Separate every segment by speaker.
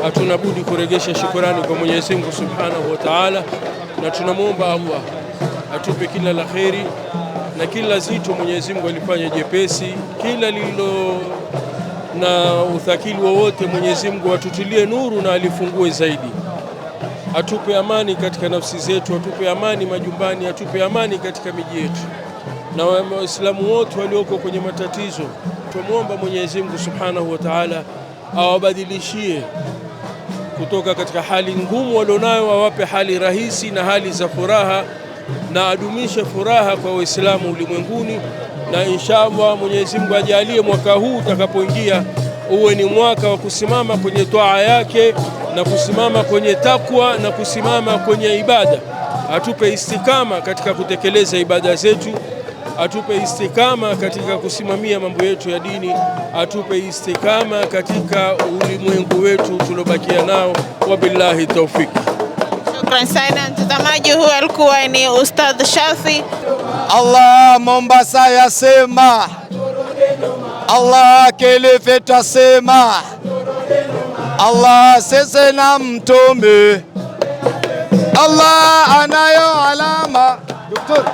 Speaker 1: hatuna budi kuregesha shukrani kwa Mwenyezi Mungu Subhanahu wa Ta'ala, na tunamwomba Allah atupe kila la kheri na kila zito Mwenyezi Mungu alifanya jepesi, kila lilo na uthakili wowote Mwenyezi Mungu atutilie nuru na alifungue zaidi. Atupe amani katika nafsi zetu, atupe amani majumbani, atupe amani katika miji yetu, na Waislamu wote walioko kwenye matatizo tumuomba Mwenyezi Mungu Subhanahu wa Ta'ala awabadilishie kutoka katika hali ngumu walionayo, awape hali rahisi na hali za furaha, na adumishe furaha kwa Waislamu ulimwenguni. Na inshallah Mwenyezi Mungu ajalie mwaka huu utakapoingia uwe ni mwaka wa kusimama kwenye toa yake na kusimama kwenye takwa na kusimama kwenye ibada. Atupe istikama katika kutekeleza ibada zetu, atupe istikama katika kusimamia mambo yetu ya dini, atupe istikama katika ulimwengu wetu tulobakia nao. Wabillahi tawfik.
Speaker 2: Shukran sana mtazamaji, huyu alikuwa ni Ustadh Shafi.
Speaker 3: Allah Mombasa yasema, Allah Kilifi tasema, Allah sisi na mtume, Allah anayo alama. Doktor,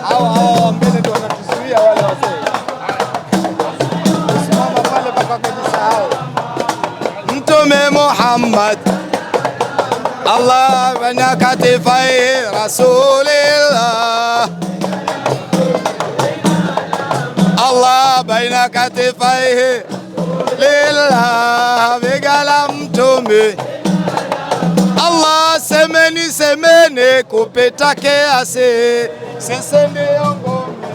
Speaker 3: hao mbele ndio wanatuzuia wale wazee. Simama pale mpaka kujisahau. Mtume Muhammad, Allah baina katifai Rasulillah, Allah baina katifai lillah, vigala mtume. Allah semeni kupita kiasi, sisi ndio ngome.